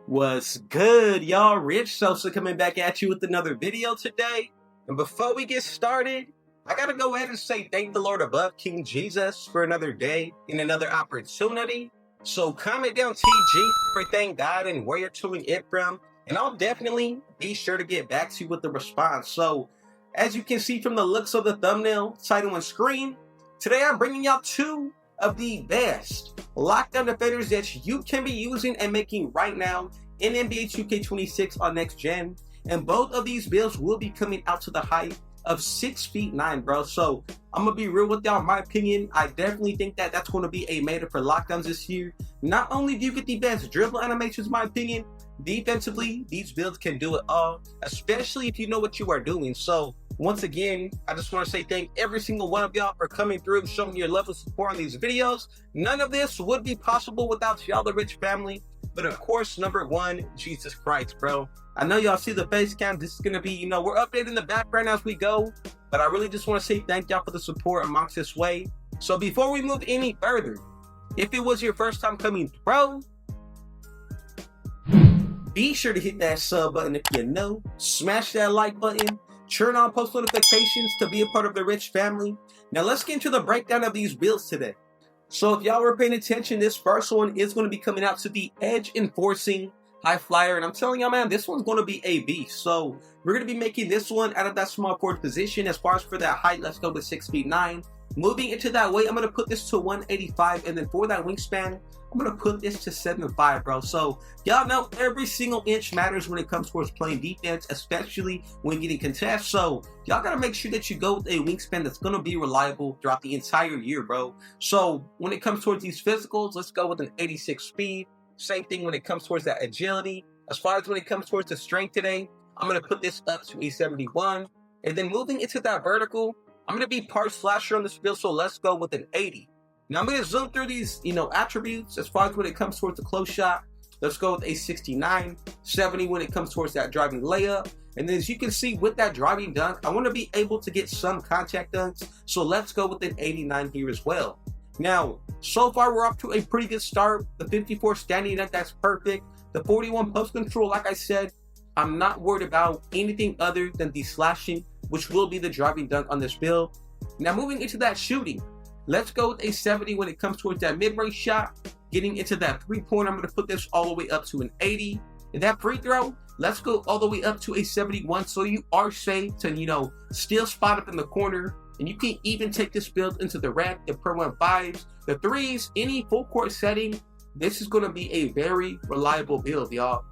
What's good, y'all? Rich Sosa coming back at you with another video today. And before we get started, I gotta go ahead and say thank the Lord above, King Jesus, for another day and another opportunity. So comment down TG for thank God and where you're tuning it from, and I'll definitely be sure to get back to you with the response. So, as you can see from the looks of the thumbnail, title, and screen, today I'm bringing y'all two of the best lockdown defenders that you can be using and making right now in NBA 2K26 on next gen, and both of these builds will be coming out to the height of 6'9", bro. So I'm gonna be real with y'all. In my opinion, I definitely think that that's going to be a meta for lockdowns this year. Not only do you get the best dribble animations, in my opinion, defensively these builds can do it all, especially if you know what you are doing. So once again, I just want to say thank every single one of y'all for coming through and showing your love and support on these videos. None of this would be possible without y'all, the Rich family. But of course, number one, Jesus Christ, bro. I know y'all see the face cam. This is going to be, we're updating the background as we go. But I really just want to say thank y'all for the support amongst this way. So before we move any further, if it was your first time coming through, be sure to hit that sub button if you know. Smash that like button. Turn on post notifications to be a part of the Rich family. Now let's get into the breakdown of these builds today. So if y'all were paying attention, this first one is going to be coming out to the edge enforcing high flyer, and I'm telling y'all, man, this one's going to be a beast. So we're going to be making this one out of that small forward position. As far as for that height, let's go with 6'9". Moving into that weight, I'm going to put this to 185, and then for that wingspan, I'm going to put this to 7'5", bro. So y'all know every single inch matters when it comes towards playing defense, especially when getting contests. So y'all got to make sure that you go with a wingspan that's going to be reliable throughout the entire year, bro. So when it comes towards these physicals, let's go with an 86 speed. Same thing when it comes towards that agility. As far as when it comes towards the strength today, I'm going to put this up to a 71. And then moving into that vertical, I'm going to be part slasher on this build, so let's go with an 80. Now I'm going to zoom through these, attributes. As far as when it comes towards the close shot, let's go with a 69, 70 when it comes towards that driving layup. And then as you can see with that driving dunk, I want to be able to get some contact dunks, so let's go with an 89 here as well. Now, so far we're off to a pretty good start. The 54 standing dunk, that's perfect. The 41 post control, like I said, I'm not worried about anything other than the slashing, which will be the driving dunk on this build. Now moving into that shooting, let's go with a 70 when it comes towards that mid-range shot. Getting into that three-point, I'm going to put this all the way up to an 80. And that free throw, let's go all the way up to a 71. So you are safe to, still spot up in the corner. And you can even take this build into the rack, the Pro 1.5s, the threes, any full court setting. This is going to be a very reliable build, y'all.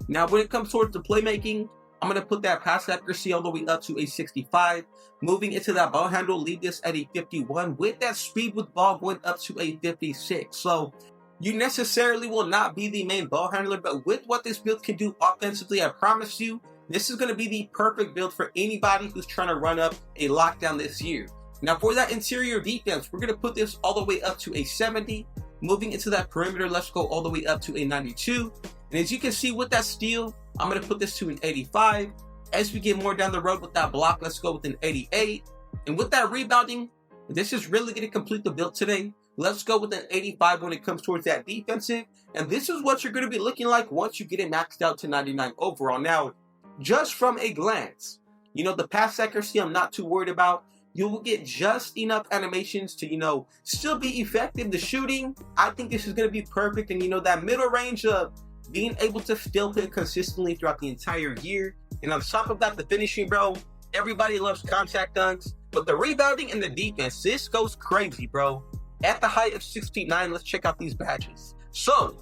Now, when it comes towards the playmaking, I'm going to put that pass accuracy all the way up to a 65. Moving into that ball handle, leave this at a 51. With that speed with ball going up to a 56. So you necessarily will not be the main ball handler, but with what this build can do offensively, I promise you, this is going to be the perfect build for anybody who's trying to run up a lockdown this year. Now for that interior defense, we're going to put this all the way up to a 70. Moving into that perimeter, let's go all the way up to a 92. And as you can see with that steal, I'm going to put this to an 85. As we get more down the road with that block, let's go with an 88. And with that rebounding, this is really going to complete the build today. Let's go with an 85 when it comes towards that defensive. And this is what you're going to be looking like once you get it maxed out to 99 overall. Now, just from a glance, the pass accuracy I'm not too worried about. You will get just enough animations to, still be effective. The shooting, I think this is going to be perfect. And, that middle range of being able to still hit consistently throughout the entire year. And on top of that, the finishing, bro, everybody loves contact dunks. But the rebounding and the defense, this goes crazy, bro. At the height of 6'9", let's check out these badges. So,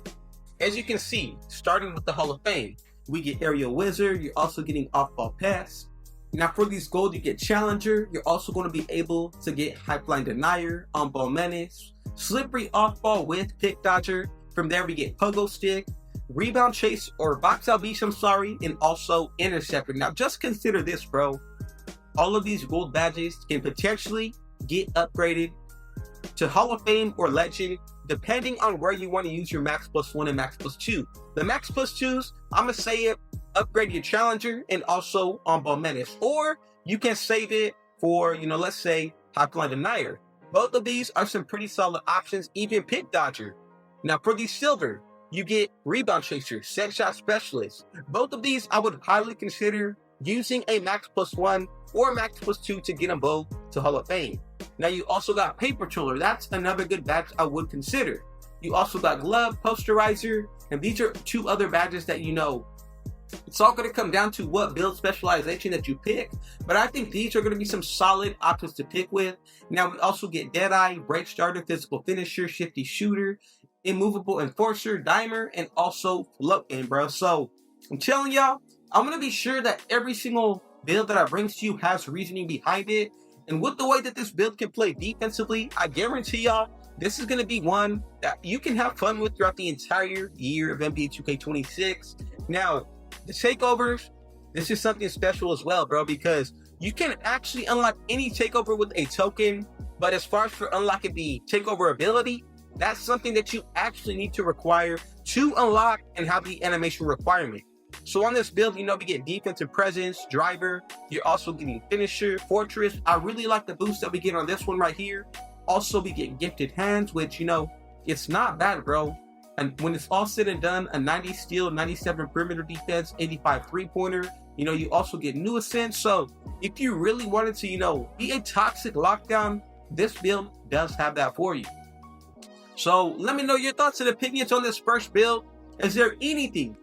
as you can see, starting with the Hall of Fame, we get Aerial Wizard. You're also getting Off-Ball Pass. Now for these gold, you get Challenger. You're also going to be able to get Pipeline Denier, On-Ball Menace, Slippery Off-Ball with Pick Dodger. From there, we get Pogo Stick, Rebound Chase, or Box Out Beast, and also Interceptor. Now just consider this, bro. All of these gold badges can potentially get upgraded to Hall of Fame or Legend, depending on where you want to use your Max +1 and Max +2. The Max +2s, I'm going to say it, upgrade your Challenger and also On-Ball Menace. Or you can save it for, let's say, Pipeline Denier. Both of these are some pretty solid options, even Pick Dodger. Now for the silver, You get rebound chaser, set shot specialist. Both of these I would highly consider using a max +1 or max +2 to get them both to Hall of Fame. Now you also got paper troller. That's another good badge I would consider. You also got glove, posterizer, and these are two other badges that it's all going to come down to what build specialization that you pick, but I think these are going to be some solid options to pick with. Now we also get Deadeye, Break Starter, Physical Finisher, Shifty Shooter, Immovable Enforcer, Dimer, and also Floating, bro. So I'm telling y'all, I'm going to be sure that every single build that I bring to you has reasoning behind it. And with the way that this build can play defensively, I guarantee y'all, this is going to be one that you can have fun with throughout the entire year of NBA 2K26. Now, the takeovers, this is something special as well, bro, because you can actually unlock any takeover with a token, but as far as for unlocking the takeover ability, that's something that you actually need to require to unlock and have the animation requirement. So on this build, we get defensive presence, driver, you're also getting finisher, fortress. I really like the boost that we get on this one right here. Also, we get gifted hands, which, it's not bad, bro. And when it's all said and done, a 90 steal, 97 perimeter defense, 85 three-pointer, you also get new ascent. So if you really wanted to, be a toxic lockdown, this build does have that for you. So let me know your thoughts and opinions on this first build. Is there anything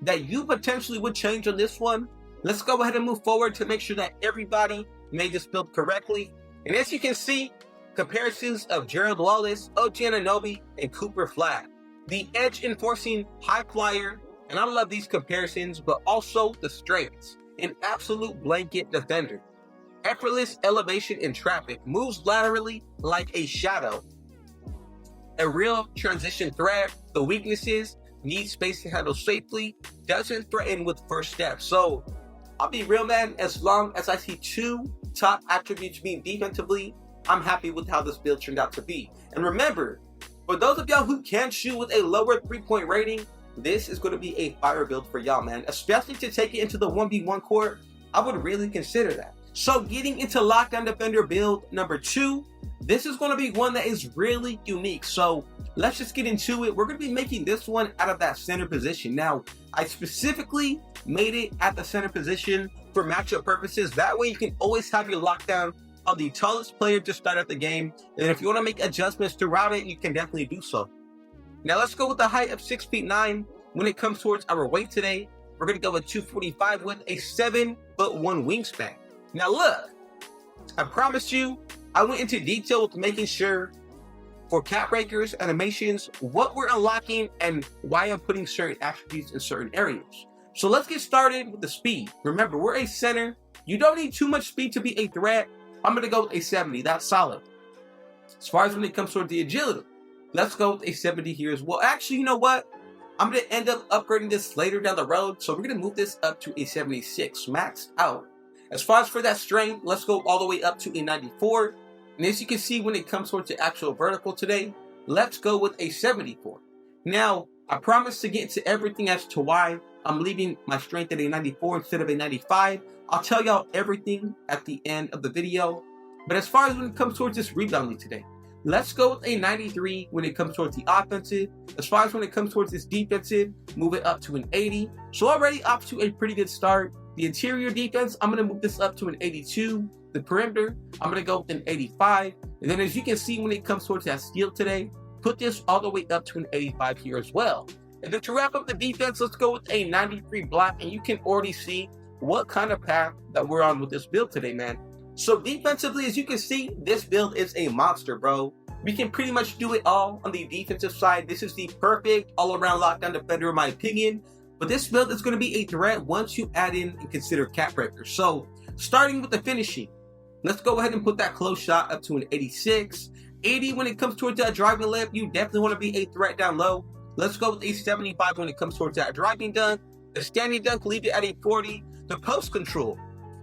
that you potentially would change on this one? Let's go ahead and move forward to make sure that everybody made this build correctly. And as you can see, comparisons of Gerald Wallace, OG Anunoby, and Cooper Flag. The edge enforcing high flyer, and I love these comparisons, but also the strengths. An absolute blanket defender. Effortless elevation in traffic, moves laterally like a shadow. A real transition threat. The weaknesses, needs space to handle safely, doesn't threaten with first steps. So I'll be real, man, as long as I see two top attributes being defensively, I'm happy with how this build turned out to be. And remember, for those of y'all who can shoot with a lower 3-point rating, this is going to be a fire build for y'all, man. Especially to take it into the 1v1 court, I would really consider that. So getting into Lockdown Defender build number 2, this is going to be one that is really unique. So let's just get into it. We're going to be making this one out of that center position. Now, I specifically made it at the center position for matchup purposes. That way you can always have your lockdown on the tallest player to start out the game, and if you want to make adjustments throughout it, you can definitely do so. Now let's go with the height of 6'9". When it comes towards our weight today, we're going to go with 245 with a 7'1" wingspan. Now look, I promised you, I went into detail with making sure for cap breakers, animations, what we're unlocking, and why I'm putting certain attributes in certain areas. So let's get started with the speed. Remember, we're a center. You don't need too much speed to be a threat. I'm going to go with a 70. That's solid. As far as when it comes toward the agility, let's go with a 70 here as well. Actually, you know what? I'm going to end up upgrading this later down the road. So we're going to move this up to a 76, max out. As far as for that strength, let's go all the way up to a 94. And as you can see, when it comes towards the actual vertical today, let's go with a 74. Now, I promise to get into everything as to why I'm leaving my strength at a 94 instead of a 95. I'll tell y'all everything at the end of the video. But as far as when it comes towards this rebounding today, let's go with a 93 when it comes towards the offensive. As far as when it comes towards this defensive, move it up to an 80. So already off to a pretty good start. The interior defense, I'm going to move this up to an 82. The perimeter, I'm going to go with an 85. And then as you can see when it comes towards that steal today, put this all the way up to an 85 here as well. And then to wrap up the defense, let's go with a 93 block. And you can already see what kind of path that we're on with this build today, man. So defensively, as you can see, this build is a monster, bro. We can pretty much do it all on the defensive side. This is the perfect all-around lockdown defender in my opinion. But this build is going to be a threat once you add in and consider cap breakers. So starting with the finishing, let's go ahead and put that close shot up to an 86. 80 when it comes towards that driving lip, you definitely want to be a threat down low. Let's go with a 75 when it comes towards that driving dunk. The standing dunk, leave it at a 40. The post control,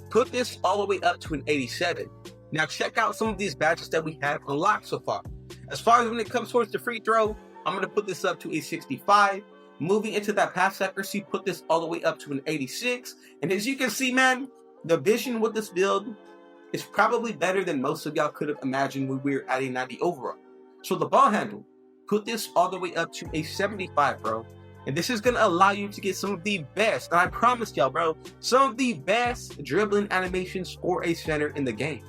put this all the way up to an 87. Now check out some of these badges that we have unlocked so far. As far as when it comes towards the free throw, I'm going to put this up to a 65. Moving into that pass accuracy, put this all the way up to an 86. And as you can see, man, the vision with this build is probably better than most of y'all could have imagined when we were at a 90 overall. So the ball handle, put this all the way up to a 75, bro. And this is going to allow you to get some of the best, and I promise y'all, bro, some of the best dribbling animations for a center in the game.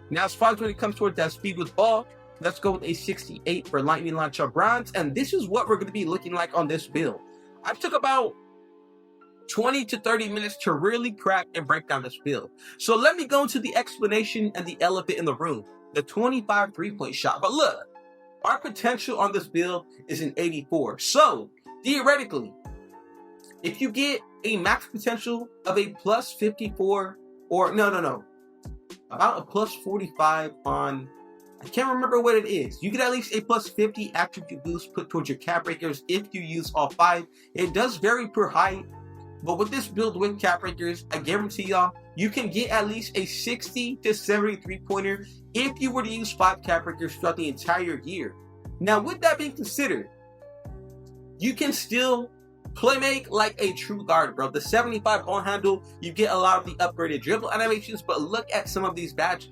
Now, as far as when it comes towards that speed with ball, let's go with a 68 for lightning launcher bronze, and this is what we're going to be looking like on this build. I took about 20 to 30 minutes to really crack and break down this build. So let me go into the explanation and the elephant in the room, the 25 3-point shot. But look, our potential on this build is an 84. So theoretically, if you get a max potential of a plus 54, or no, about a plus 45 on, I can't remember what it is. You get at least a plus 50 attribute boost put towards your cap breakers if you use all 5. It does vary per height, but with this build with cap breakers, I guarantee y'all, you can get at least a 60 to 73 pointer if you were to use 5 cap breakers throughout the entire year. Now, with that being considered, you can still play make like a true guard, bro. The 75 ball handle, you get a lot of the upgraded dribble animations, but look at some of these badges.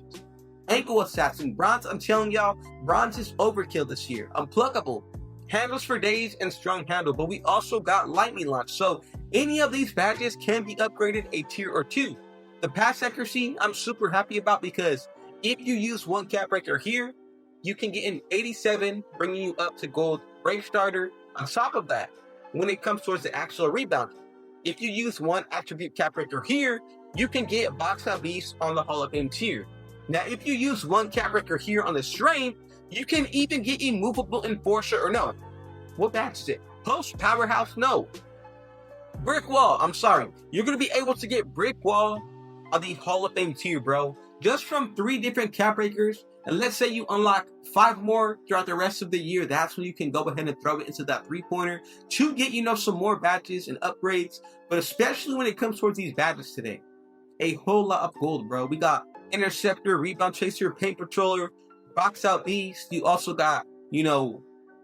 Ankle assassin, bronze, I'm telling y'all, bronze is overkill this year. Unpluckable, handles for days, and strong handle, but we also got lightning launch. So any of these badges can be upgraded a tier or 2. The pass accuracy, I'm super happy about, because if you use 1 cap breaker here, you can get an 87, bringing you up to gold break starter. On top of that, when it comes towards the actual rebound, if you use 1 attribute cap breaker here, you can get box out beast on the Hall of Fame tier. Now, if you use 1 cap breaker here on the strain, you can even get immovable enforcer, or no, what badge is it? Post powerhouse? No. Brick wall, I'm sorry. You're going to be able to get brick wall on the Hall of Fame tier, bro, just from 3 different cap breakers. And let's say you unlock 5 more throughout the rest of the year, that's when you can go ahead and throw it into that 3-pointer to get, some more badges and upgrades. But especially when it comes towards these badges today, a whole lot of gold, bro. We got interceptor, rebound chaser, paint patroller, box out beast. You also got,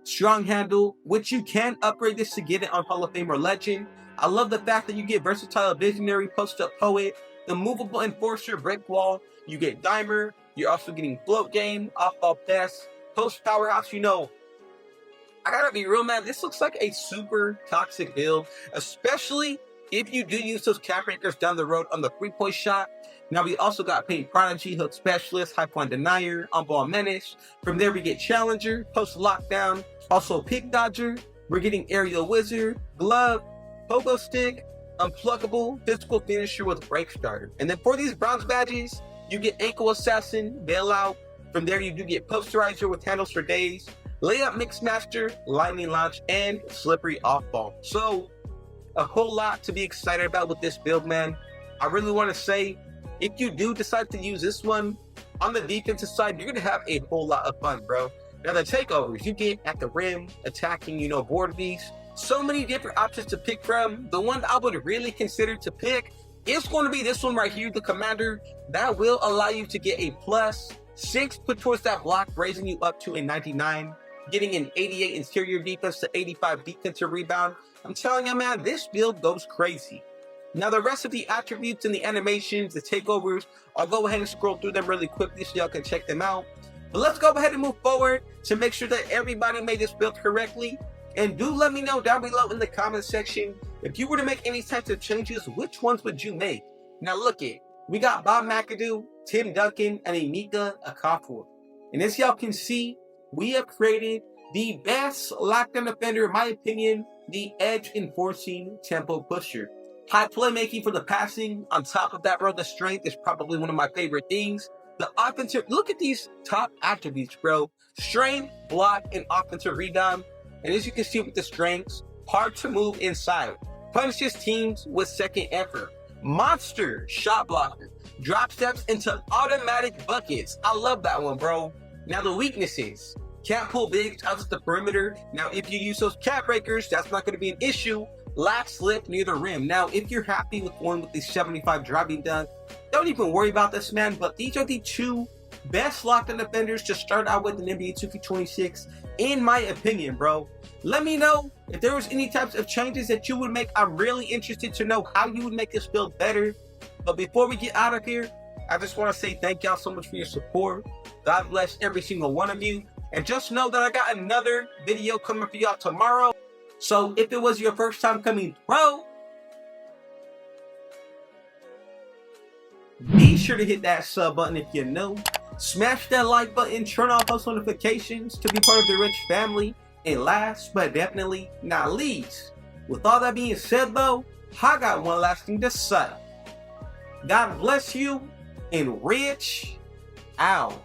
strong handle, which you can upgrade this to get it on Hall of Fame or legend. I love the fact that you get versatile visionary, post up poet, the movable enforcer, brick wall. You get dimer. You're also getting float game, off-ball pass, post powerhouse. I gotta be real, man. This looks like a super toxic build, especially if you do use those cap breakers down the road on the 3-point shot. Now, we also got paint prodigy, hook specialist, high point denier, on-ball menace. From there, we get challenger, post lockdown, also pick dodger. We're getting aerial wizard, glove, pogo stick, unpluckable, physical finisher with break starter. And then for these bronze badges, you get ankle assassin, bailout. From there, you do get posterizer with handles for days, layup mix master, lightning launch, and slippery off ball. So a whole lot to be excited about with this build, man. I really want to say, if you do decide to use this one on the defensive side, you're gonna have a whole lot of fun, bro. Now, the takeovers you get at the rim, attacking, board beast. So many different options to pick from. The one I would really consider to pick is going to be this one right here, the commander. That will allow you to get a plus 6 put towards that block, raising you up to a 99, getting an 88 interior defense to 85 defensive rebound. I'm telling you, man, this build goes crazy. Now, the rest of the attributes and the animations, the takeovers, I'll go ahead and scroll through them really quickly so y'all can check them out. But let's go ahead and move forward to make sure that everybody made this build correctly. And do let me know down below in the comment section, if you were to make any types of changes, which ones would you make? Now look it, we got Bob McAdoo, Tim Duncan, and Emeka Okafor. And as y'all can see, we have created the best lockdown defender, in my opinion, the edge enforcing tempo pusher. High playmaking for the passing. On top of that, bro, the strength is probably one of my favorite things. The offensive, look at these top attributes, bro. Strength, block, and offensive rebound. And as you can see with the strengths, hard to move inside. Punishes teams with second effort. Monster shot blocker. Drop steps into automatic buckets. I love that one, bro. Now the weaknesses. Can't pull bigs out of the perimeter. Now if you use those cap breakers, that's not going to be an issue. Lack slip near the rim. Now if you're happy with one with the 75 driving dunk, don't even worry about this, man. But these are the 2 best lockdown defenders to start out with in NBA 2K26, in my opinion, bro. Let me know if there was any types of changes that you would make. I'm really interested to know how you would make this build better. But before we get out of here, I just want to say thank y'all so much for your support. God bless every single one of you. And just know that I got another video coming for y'all tomorrow. So if it was your first time coming through, be sure to hit that sub button if you're new. Smash that like button, turn on post notifications to be part of the rich family. And last but definitely not least, with all that being said though, I got one last thing to say. God bless you and rich out.